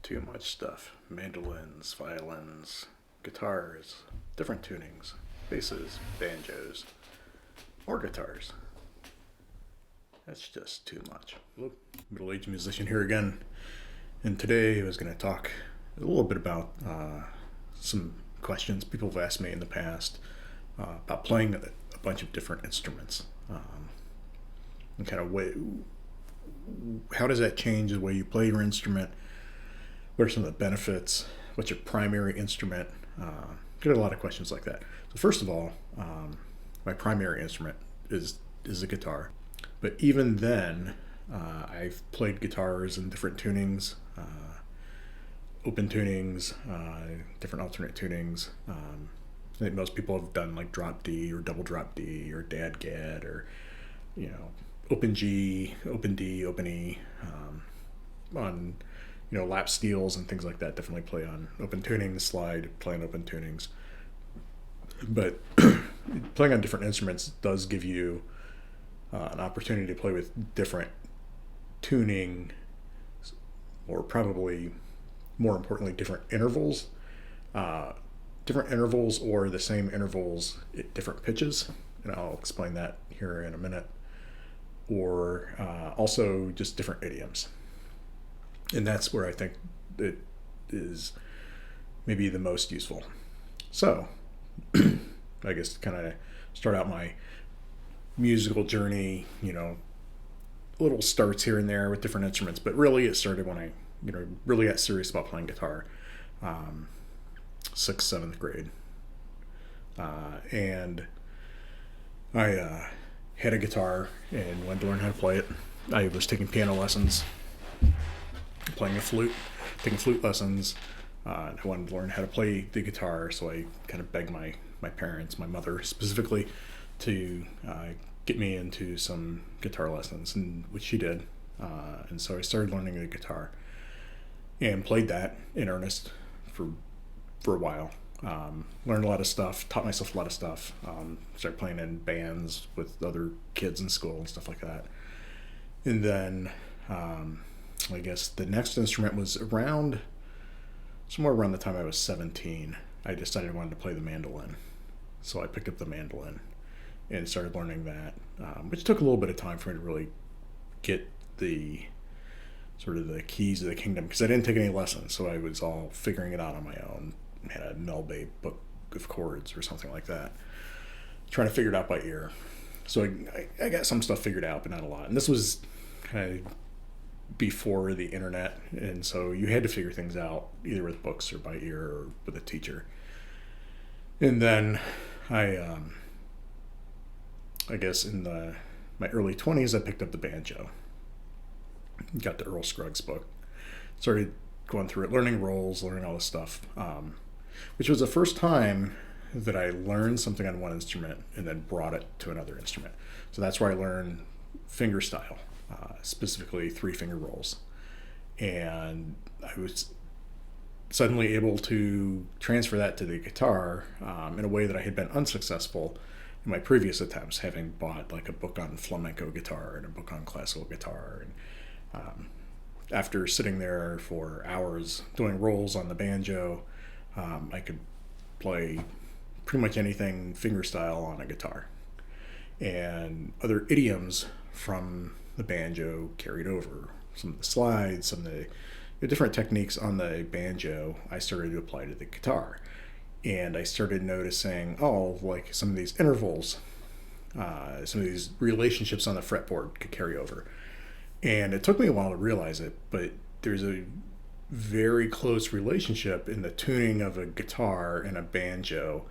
Too much stuff. Mandolins, violins, guitars, different tunings, basses, banjos, more guitars. That's just too much. Look, middle-aged musician here again. And today I was going to talk a little bit about some questions people have asked me in the past about playing a bunch of different instruments. And kind of how does that change the way you play your instrument? What are some of the benefits? What's your primary instrument? Get a lot of questions like that. So first of all, my primary instrument is a guitar. But even then, I've played guitars in different tunings, open tunings, different alternate tunings. I think most people have done like drop D or double drop D or dadgad or, open G, open D, open E, on, lap steels and things like that. Definitely play on open tunings, slide, play on open tunings. But playing on different instruments does give you an opportunity to play with different tuning, or probably more importantly, different intervals. Different intervals or the same intervals at different pitches. And I'll explain that here in a minute. Or also just different idioms. And that's where I think it is maybe the most useful. So, I guess to kind of start out my musical journey, little starts here and there with different instruments, but really it started when I, really got serious about playing guitar, 6th, 7th grade. And I had a guitar and wanted to learn how to play it. I was taking piano lessons, playing a flute, taking flute lessons. I wanted to learn how to play the guitar, so I kind of begged my parents, my mother specifically, to get me into some guitar lessons, and which she did. And so I started learning the guitar and played that in earnest for a while. Learned a lot of stuff, taught myself a lot of stuff. Started playing in bands with other kids in school and stuff like that. And then I guess the next instrument was somewhere around the time I was 17. I decided I wanted to play the mandolin. So I picked up the mandolin and started learning that, which took a little bit of time for me to really get the sort of the keys of the kingdom, because I didn't take any lessons, so I was all figuring it out on my own. I had a Melba book of chords or something like that, trying to figure it out by ear. So I got some stuff figured out, but not a lot. And this was kind of before the internet, and so you had to figure things out either with books or by ear or with a teacher. And then I guess in my early 20s, I picked up the banjo. Got the Earl Scruggs book. Started going through it, learning rolls, learning all this stuff, which was the first time that I learned something on one instrument and then brought it to another instrument. So that's where I learned finger style, specifically 3-finger rolls. And I was suddenly able to transfer that to the guitar in a way that I had been unsuccessful in my previous attempts, having bought like a book on flamenco guitar and a book on classical guitar. And after sitting there for hours doing rolls on the banjo, I could play pretty much anything fingerstyle on a guitar. And other idioms from the banjo carried over. Some of the slides, some of the different techniques on the banjo, I started to apply to the guitar. And I started noticing, like some of these intervals, some of these relationships on the fretboard could carry over. And it took me a while to realize it, but there's a very close relationship in the tuning of a guitar and a banjo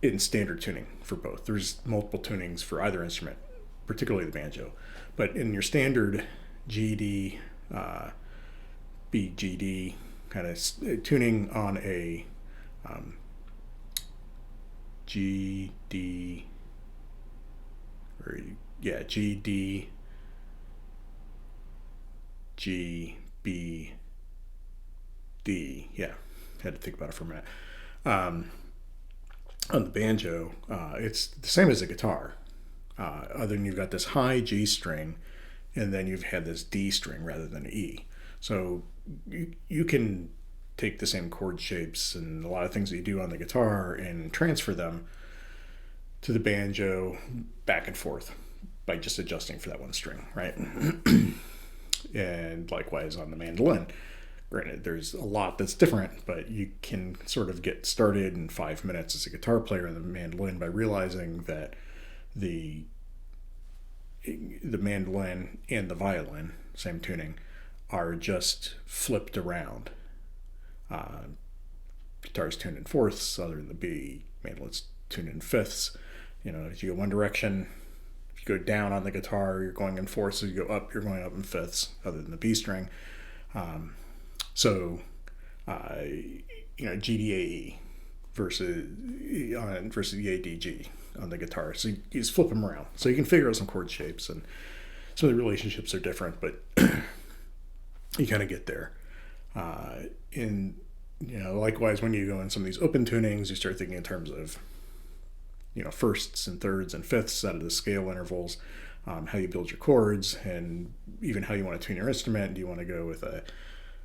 in standard tuning for both. There's multiple tunings for either instrument, particularly the banjo. But in your standard GD, BGD kind of tuning on a GD, GD, G, B, D. Yeah, had to think about it for a minute. On the banjo, it's the same as a guitar, other than you've got this high G string, and then you've had this D string rather than an E. So you can take the same chord shapes and a lot of things that you do on the guitar and transfer them to the banjo back and forth by just adjusting for that one string, right? And likewise on the mandolin. Granted, there's a lot that's different, but you can sort of get started in 5 minutes as a guitar player on the mandolin by realizing that the mandolin and the violin, same tuning, are just flipped around. Guitar's tuned in fourths, other than the B. Mandolin's tuned in fifths. If you go one direction, if you go down on the guitar, you're going in fourths. If you go up, you're going up in fifths, other than the B string. So, GDAE versus the ADG on the guitar. So you just flip them around. So you can figure out some chord shapes, and some of the relationships are different, but you kind of get there. Likewise, when you go in some of these open tunings, you start thinking in terms of, firsts and thirds and fifths out of the scale intervals, how you build your chords, and even how you want to tune your instrument. Do you want to go with a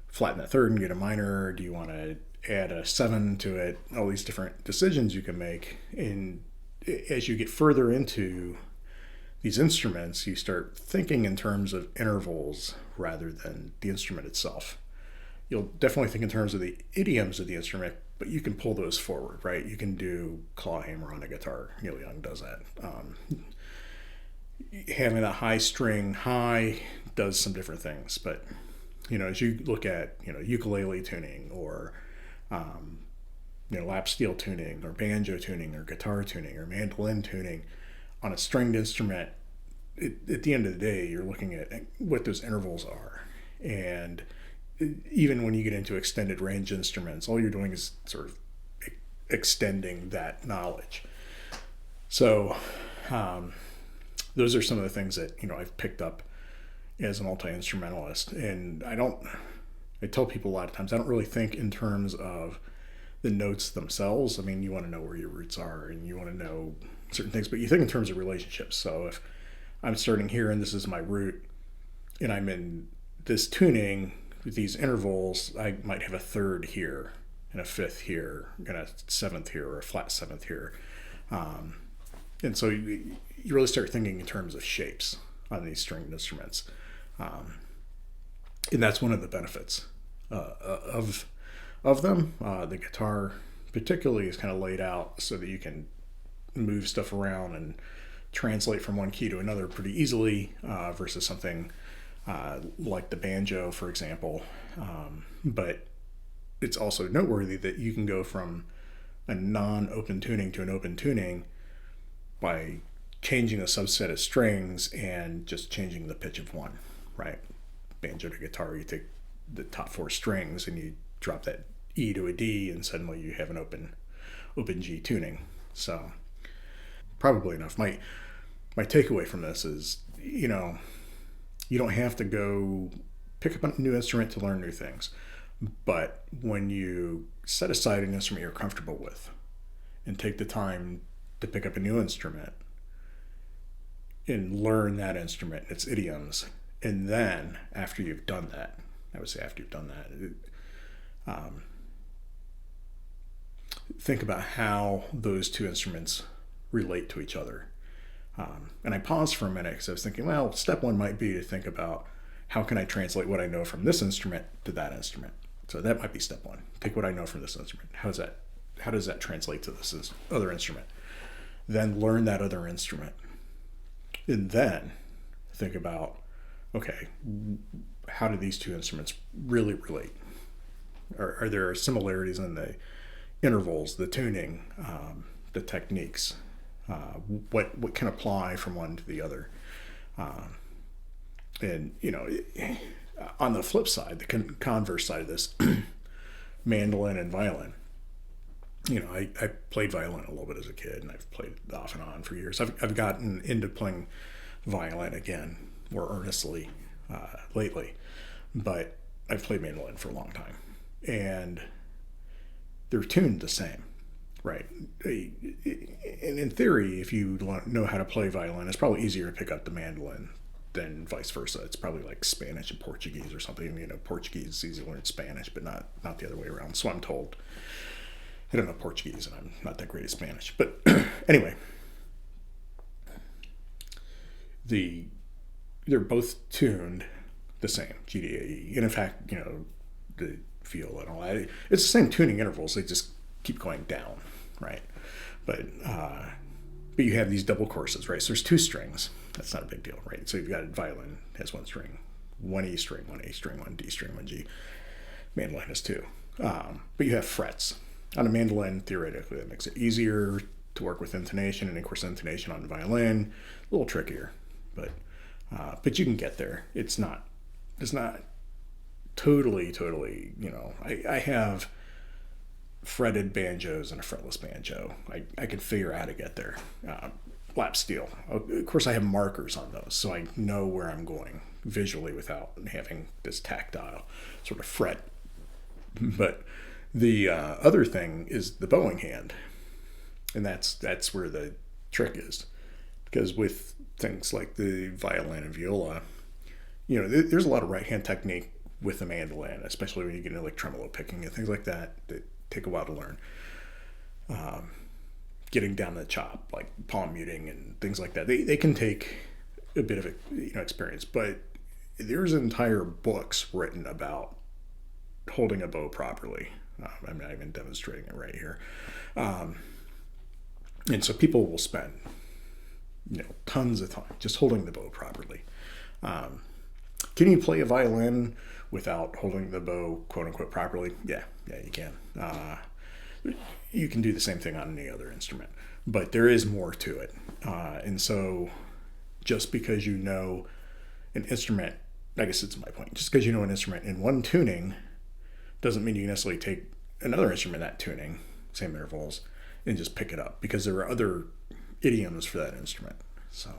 flat in the third and get a minor? Or do you want to add a 7 to it? All these different decisions you can make. And as you get further into these instruments, you start thinking in terms of intervals rather than the instrument itself. You'll definitely think in terms of the idioms of the instrument, but you can pull those forward, right? You can do claw hammer on a guitar. Neil Young does that. Having a high string high does some different things, but as you look at ukulele tuning or lap steel tuning or banjo tuning or guitar tuning or mandolin tuning on a stringed instrument, at the end of the day, you're looking at what those intervals are. And even when you get into extended range instruments, all you're doing is sort of extending that knowledge. So those are some of the things that I've picked up as a multi-instrumentalist. And I tell people a lot of times, I don't really think in terms of the notes themselves. I mean, you want to know where your roots are and you want to know certain things, but you think in terms of relationships. So if I'm starting here and this is my root and I'm in this tuning with these intervals, I might have a third here and a fifth here and a seventh here or a flat seventh here. And so you really start thinking in terms of shapes on these stringed instruments. And that's one of the benefits of them. The guitar particularly is kind of laid out so that you can move stuff around and translate from one key to another pretty easily versus something like the banjo, for example. But it's also noteworthy that you can go from a non-open tuning to an open tuning by changing a subset of strings and just changing the pitch of one, right? Banjo to guitar, you take the top 4 strings and you drop that E to a D and suddenly you have an open G tuning. So probably enough. My takeaway from this is, you don't have to go pick up a new instrument to learn new things. But when you set aside an instrument you're comfortable with and take the time to pick up a new instrument and learn that instrument, its idioms, and then after you've done that, think about how those two instruments relate to each other. And I paused for a minute because I was thinking, well, step one might be to think about how can I translate what I know from this instrument to that instrument. So that might be step one. Take what I know from this instrument. How does that translate to this other instrument? Then learn that other instrument. And then think about, okay, how do these two instruments really relate? Are there similarities in the intervals, the tuning, the techniques? What can apply from one to the other? And on the flip side, the converse side of this, mandolin and violin. I played violin a little bit as a kid, and I've played it off and on for years. I've gotten into playing violin again more earnestly lately, but I've played mandolin for a long time, and they're tuned the same, right? And in theory, if you know how to play violin, it's probably easier to pick up the mandolin then vice versa. It's probably like Spanish and Portuguese or something. Portuguese is easy to learn Spanish, but not the other way around. So I'm told. I don't know Portuguese, and I'm not that great at Spanish. But anyway, they're both tuned the same, G, D, A, E. And in fact, the viola and all that, it's the same tuning intervals. They just keep going down, right? But you have these double courses, right? So there's 2 strings. That's not a big deal, right? So you've got violin has 1 string, 1 E string, 1 A string, 1 D string, 1 G. Mandolin has 2. But you have frets. On a mandolin, theoretically, that makes it easier to work with intonation, and of course, intonation on violin, a little trickier, but you can get there. It's not totally. I have fretted banjos and a fretless banjo. I can figure out how to get there. Lap steel. Of course, I have markers on those, so I know where I'm going visually without having this tactile sort of fret. But the other thing is the bowing hand, and that's where the trick is, because with things like the violin and viola, there's a lot of right hand technique with the mandolin, especially when you get into like tremolo picking and things like that take a while to learn. Getting down the chop, like palm muting and things like that, they can take a bit of experience, but there's entire books written about holding a bow properly. I'm not even demonstrating it right here. And so people will spend, tons of time just holding the bow properly. Can you play a violin without holding the bow, quote unquote, properly? Yeah, you can. You can do the same thing on any other instrument, but there is more to it. And so just because you know an instrument, I guess it's my point, just because you know an instrument in one tuning doesn't mean you necessarily take another instrument that tuning, same intervals, and just pick it up, because there are other idioms for that instrument. So